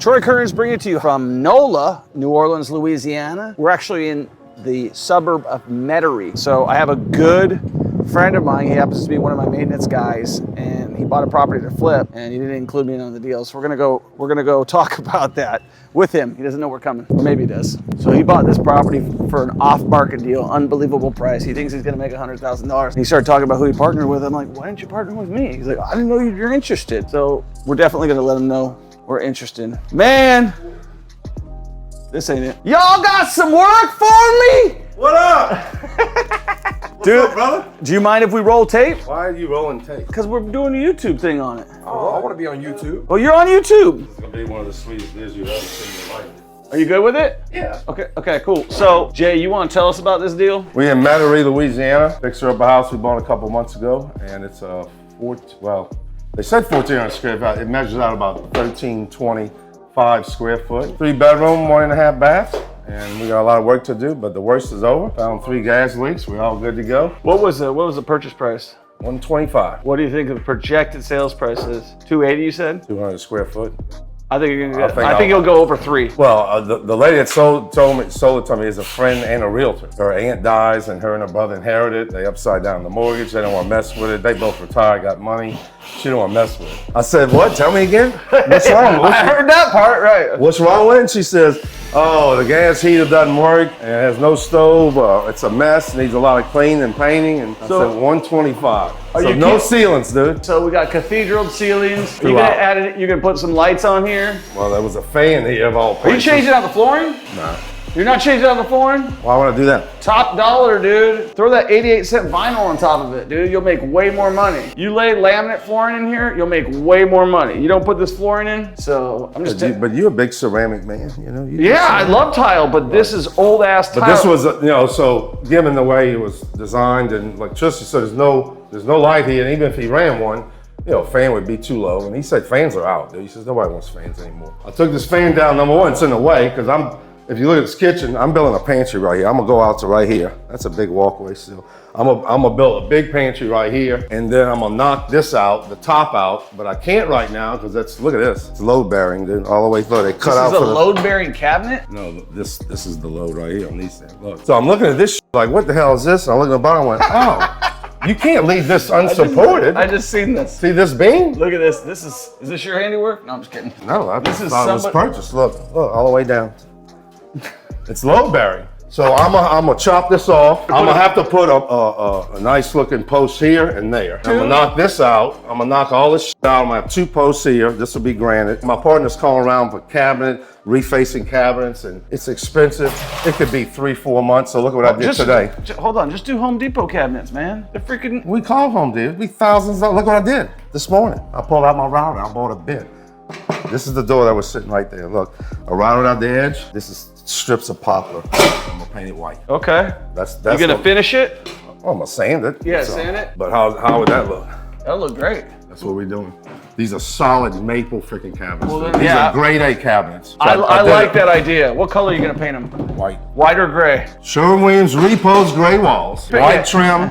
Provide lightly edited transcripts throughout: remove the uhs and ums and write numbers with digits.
Troy Kearns bringing it to you from NOLA, New Orleans, Louisiana. We're actually in the suburb of Metairie. So I have a good friend of mine. He happens to be one of my maintenance guys, and he bought a property to flip, and he didn't include me on the deal. So we're gonna go talk about that with him. He doesn't know we're coming, or maybe he does. So he bought this property for an off-market deal, unbelievable price. He thinks he's gonna make $100,000. And he started talking about who he partnered with. I'm like, why didn't you partner with me? He's like, I didn't know you're interested. So we're definitely gonna let him know we're interested. Man, this ain't it. Y'all got some work for me? What up? What's Dude, up, brother? Do you mind if we roll tape? Why are you rolling tape? Because we're doing a YouTube thing on it. Oh, I want to be on YouTube. Well, you're on YouTube. It's gonna be one of the sweetest videos you've ever seen in your life. Are you good with it? Yeah. Okay, cool. So, Jay, you want to tell us about this deal? We're in Metairie, Louisiana. Fixer up a house we bought a couple months ago, and it's a they said 1,400 square feet. It measures out about 1,325 square foot. 3 bedroom, 1.5 baths. And we got a lot of work to do, but the worst is over. Found 3 gas leaks. We're all good to go. What was the purchase price? 125. What do you think the projected sales price is? 280, you said? 200 square foot. I think you're gonna I think you'll go over 3. Well, the lady that sold it to me is a friend and a realtor. Her aunt dies and her and her brother inherited it. They upside down the mortgage. They don't want to mess with it. They both retired, got money. She don't want to mess with it. I said, what? Tell me again? What's wrong? I heard that part, right. What's wrong with it? She says, oh, the gas heater doesn't work and it has no stove. It's a mess, needs a lot of cleaning and painting. And I said 125. So no ceilings, dude. So we got cathedral ceilings. You're Throughout. gonna add it, you're gonna put some lights on here. Well, there was a fan here of all places. Are you changing out the flooring? No. You're not changing out the flooring? Why would I do that? Top dollar, dude. Throw that 88-cent vinyl on top of it, dude. You'll make way more money. You lay laminate flooring in here, you'll make way more money. You don't put this flooring in, so I'm just But you're a big ceramic man, you know? Yeah, I love tile, but this is old ass tile. But this was, so given the way it was designed and electricity, so there's no light here, and even if he ran one, fan would be too low. And he said fans are out, dude. He says nobody wants fans anymore. I took this fan down, number one, it's in the way, because if you look at this kitchen, I'm building a pantry right here. I'm gonna go out to right here. That's a big walkway still. I'm gonna build a big pantry right here, and then I'm gonna knock this out, the top out, but I can't right now because look at this. It's load bearing, dude, all the way through. They cut out. This is a load bearing cabinet? No, this is the load right here on these things. Look. So I'm looking at this like, what the hell is this? And I look at the bottom and went, oh, you can't leave this unsupported. I just seen this. See this beam? Look at this. Is this your handiwork? No, I'm just kidding. No, this is thought it was purchased. Look, all the way down. It's load bearing. So I'm gonna chop this off. I'm gonna have to put a nice looking post here and there. I'm gonna knock this out. I'm gonna knock all this shit out. I'm gonna have 2 posts here. This will be granite. My partner's calling around for cabinet, refacing cabinets, and it's expensive. It could be 3-4 months. So look at what I did today. Hold on, just do Home Depot cabinets, man. They're freaking. We called Home Depot. It'd be thousands. Look what I did this morning. I pulled out my router. I bought a bit. This is the door that was sitting right there. Look, I routed out the edge. This is strips of poplar. I'm gonna paint it white. Okay. That's you gonna finish it? Oh, I'm gonna sand it. Yeah, sand it. But how would that look? That'll look great. That's what we're doing. These are solid maple freaking cabinets. Well, These are grade A cabinets. So I like that idea. What color are you gonna paint them? White. White or gray? Sherwin-Williams Repos gray walls. White trim,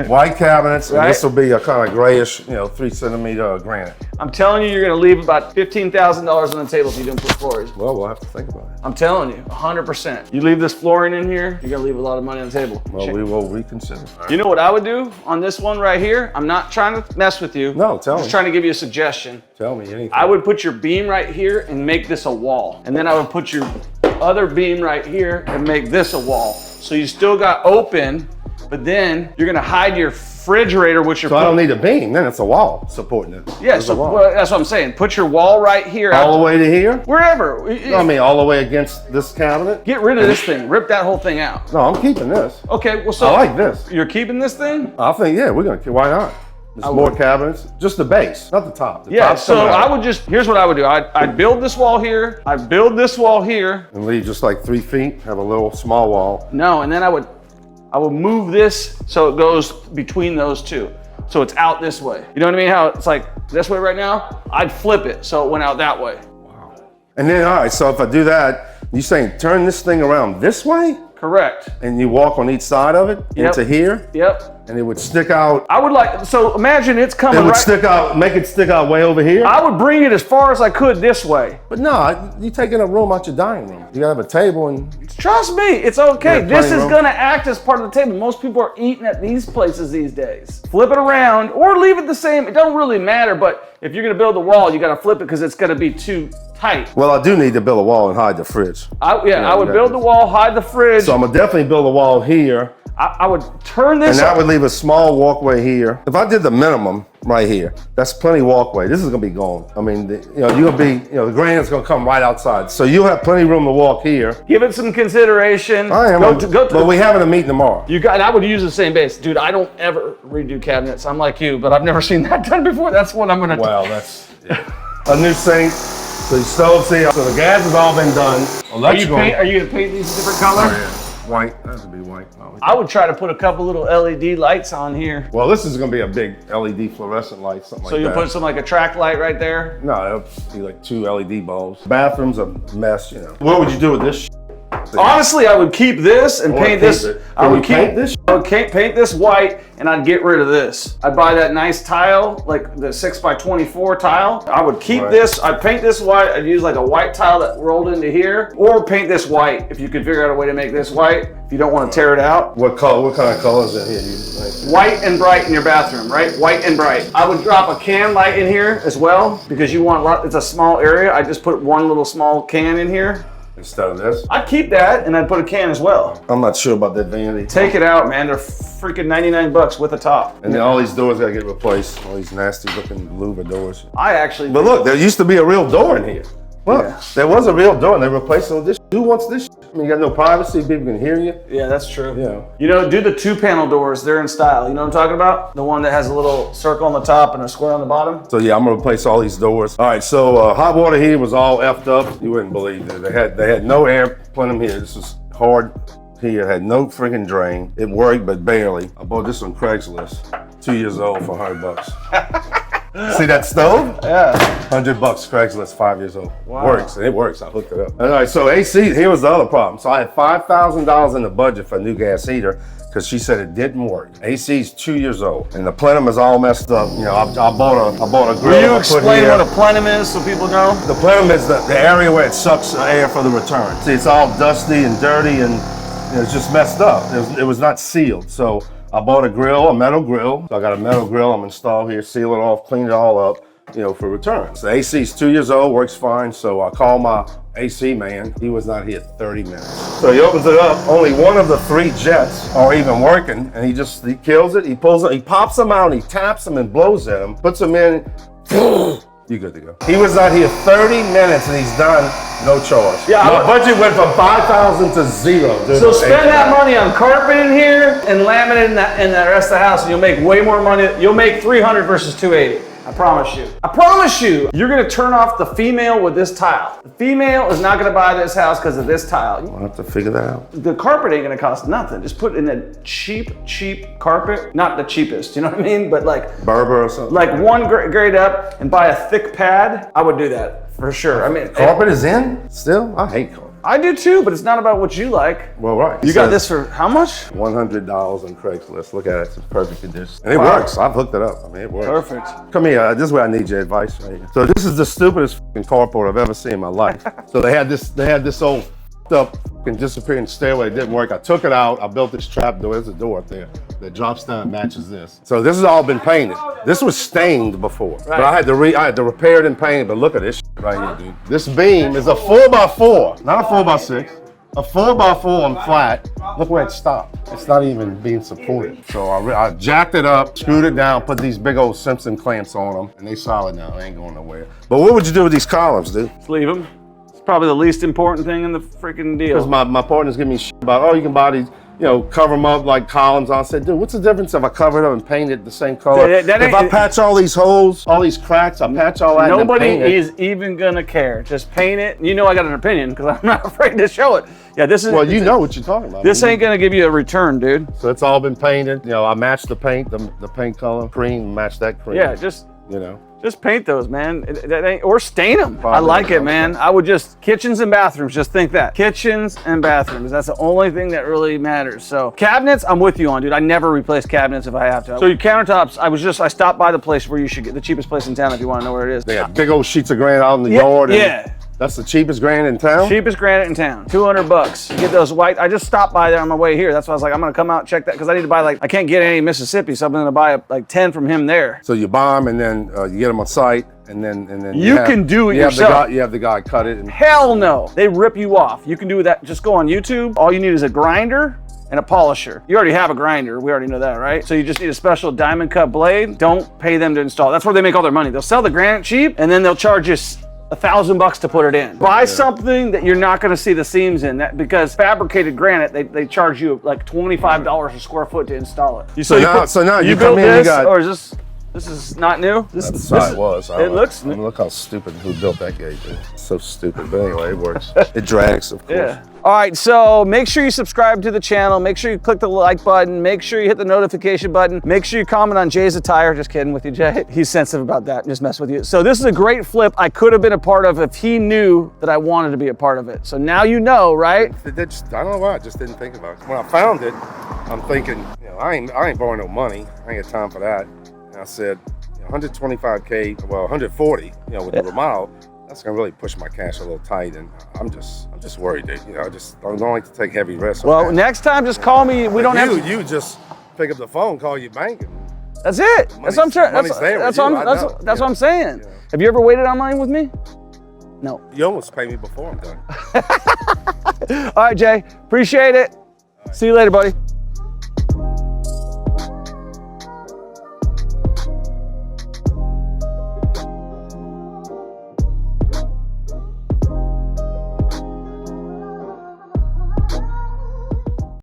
white cabinets, and this will be a kind of grayish, 3 centimeter granite. I'm telling you, you're gonna leave about $15,000 on the table if you don't put floors. Well, we'll have to think about it. I'm telling you, 100%. You leave this flooring in here, you're gonna leave a lot of money on the table. Well, we will reconsider. Right. You know what I would do on this one right here? I'm not trying to mess with you. No, tell me. I'm just trying to give you a suggestion. Tell me anything. I would put your beam right here and make this a wall. And then I would put your other beam right here and make this a wall. So you still got open, but then you're gonna hide your refrigerator, which you're. So I don't need a beam, then it's a wall supporting it. Yeah, so well, that's what I'm saying. Put your wall right here. All the way to here? Wherever. I mean, all the way against this cabinet? Get rid of this thing. Rip that whole thing out. No, I'm keeping this. Okay, well, so. I like this. You're keeping this thing? I think, yeah, we're gonna, why not? There's more cabinets, just the base, not the top. The yeah, so I would just, here's what I would do. I'd build this wall here. I'd build this wall here. And leave just like 3 feet, have a little small wall. No, and then I would move this so it goes between those two. So it's out this way. You know what I mean? How it's like this way right now? I'd flip it so it went out that way. Wow. And then, all right, so if I do that, you saying turn this thing around this way? Correct. And you walk on each side of it into here? Yep. and it would stick out. I would like, so imagine it's coming It would right. stick out, make it stick out way over here. I would bring it as far as I could this way. But no, you taking a room out your dining room. You gotta have a table and. Trust me, it's okay. Yeah, This is room. gonna act as part of the table. Most people are eating at these places these days. Flip it around or leave it the same. It don't really matter, but if you're gonna build the wall, you gotta flip it because it's gonna be too tight. Well, I do need to build a wall and hide the fridge. I would build the wall, hide the fridge. So I'm gonna definitely build a wall here. I would turn this And that up. would leave a small walkway here. If I did the minimum right here, that's plenty walkway. This is gonna be gone. I mean, you're gonna be, the granite's gonna come right outside. So you'll have plenty of room to walk here. Give it some consideration. I am. But we're having a meeting tomorrow. And I would use the same base. Dude, I don't ever redo cabinets. I'm like you, but I've never seen that done before. That's what I'm gonna do. Well, that's a new sink. The stove's here. So the gas has all been done. Electrical. Are you gonna paint these a different color? Oh, yeah. White. That would be white. I would try to put a couple little LED lights on here. Well, this is gonna be a big LED fluorescent light, something like that. So you'll put some like a track light right there? No, it'll be like 2 LED bulbs. Bathroom's a mess, What would you do with this? Honestly, I would keep this and paint this. I would paint this. I would paint this white, and I'd get rid of this. I'd buy that nice tile, like the 6x24 tile. I would keep this. I'd paint this white. I'd use like a white tile that rolled into here, or paint this white if you could figure out a way to make this white. If you don't want to tear it out. What color? What kind of colors in here? White and bright in your bathroom, right? White and bright. I would drop a can light in here as well because you want it's a small area. I just put one little small can in here. Instead of this? I'd keep that and I'd put a can as well. I'm not sure about that vanity. Take it out, man. They're freaking 99 bucks with a top. And then all these doors gotta get replaced. All these nasty looking louver doors. But look, there used to be a real door in here. Look, there was a real door and they replaced it with this. Who wants this? I mean, you got no privacy, people can hear you. Yeah, that's true. Yeah. Do the 2-panel doors. They're in style. You know what I'm talking about? The one that has a little circle on the top and a square on the bottom. So yeah, I'm gonna replace all these doors. All right, so hot water heater was all effed up. You wouldn't believe it. They had no air plenum here. This was hard here. Had no freaking drain. It worked, but barely. I bought this on Craigslist. 2 years old for $100. See that stove? Yeah. $100 Craigslist, 5 years old. Wow. Works, and it works. I hooked it up. All right, so AC, here was the other problem. So I had $5,000 in the budget for a new gas heater because she said it didn't work. AC's 2 years old, and the plenum is all messed up. I bought a grill. Will you explain what a plenum is so people know? The plenum is the area where it sucks air for the return. See, it's all dusty and dirty, and it's just messed up. It was not sealed. So I bought a grill, a metal grill. So I got a metal grill I'm installed here, seal it off, clean it all up, for returns. The AC's 2 years old, works fine. So I called my AC man. He was not here 30 minutes. So he opens it up. Only one of the 3 jets are even working. And he kills it. He pulls it, he pops them out, and he taps them and blows at them, puts them in. You good to go. He was not here 30 minutes and he's done, no charge. Yeah, my budget went from 5,000 to 0. Dude. So spend that money on carpet in here and laminate in the rest of the house, and you'll make way more money. You'll make 300 versus 280. I promise you. I promise you. You're gonna turn off the female with this tile. The female is not gonna buy this house because of this tile. I'll have to figure that out. The carpet ain't gonna cost nothing. Just put in a cheap carpet. Not the cheapest, you know what I mean? But like Berber or something. Like one grade up and buy a thick pad. I would do that for sure. I mean, carpet is in still? I hate carpet. I do too, but it's not about what you like. Well, right. You got this for how much? $100 on Craigslist. Look at it. It's in perfect condition. And it works. I've hooked it up. I mean, it works. Perfect. Come here. This is where I need your advice right here. So this is the stupidest fucking carport I've ever seen in my life. So they had this old up and disappearing stairway. It didn't work. I took it out. I built this trap door. There's a door up there that drops down and matches this. So this has all been painted. This was stained before, but I had to repair it and paint it. But look at this shit right here, dude. This beam is a 4x4, not a 4x6. A 4x4 on flat. Look where it stopped. It's not even being supported. So I jacked it up, screwed it down, put these big old Simpson clamps on them, and they solid now. They ain't going nowhere. But what would you do with these columns, dude? Just leave them. It's probably the least important thing in the freaking deal. Because my partner's giving me shit about, you can buy these, cover them up like columns. I said, dude, what's the difference if I cover it up and paint it the same color? If I patch all these holes, all these cracks, I patch all that. Nobody is even gonna care. Just paint it. You know I got an opinion because I'm not afraid to show it. Yeah, this is. Well, you know what you're talking about. This ain't gonna give you a return, dude. So it's all been painted. I matched the paint, the paint color, cream, match that cream. Yeah, just. Just paint those, man. Or stain them. I like it, man. I would just, kitchens and bathrooms, just think that. Kitchens and bathrooms, that's the only thing that really matters. So cabinets, I'm with you on, dude. I never replace cabinets if I have to. So your countertops, I stopped by the place where you should get the cheapest place in town if you want to know where it is. They got big old sheets of granite out in the yard. Yeah. That's the cheapest granite in town? Cheapest granite in town, $200. You get those white, I just stopped by there on my way here. That's why I was like, I'm gonna come out and check that, because I need to buy I can't get any in Mississippi, so I'm gonna buy like 10 from him there. So you buy them and then you get them on site, and then you can do it yourself. You have the guy cut it. Hell no, they rip you off. You can do that, just go on YouTube. All you need is a grinder and a polisher. You already have a grinder, we already know that, right? So you just need a special diamond cut blade. Don't pay them to install. That's where they make all their money. They'll sell the granite cheap, and then they'll charge you $1,000 to put it in. Buy something that you're not going to see the seams in, because fabricated granite, they charge you like $25 a square foot to install it. So now you built come in, this, or is this is not new? That's how it was. It looks new. Look how stupid who built that gate. It's so stupid, but anyway, it works. It drags, of course. Yeah. All right, so make sure you subscribe to the channel. Make sure you click the like button. Make sure you hit the notification button. Make sure you comment on Jay's attire. Just kidding with you, Jay. He's sensitive about that. Just mess with you. So this is a great flip I could have been a part of if he knew that I wanted to be a part of it. So now you know, right? I don't know why. I just didn't think about it. When I found it, I'm thinking, I ain't borrowing no money. I ain't got time for that. And I said, 125K, well, 140, with the remodel. That's gonna really push my cash a little tight, and I'm just worried, dude. I don't like to take heavy risks. Well, next time, just call me. We don't have to. You just pick up the phone, call your bank. That's it. That's what I'm saying. That's what I'm saying. Have you ever waited on money with me? No. You almost pay me before I'm done. All right, Jay. Appreciate it. See you later, buddy.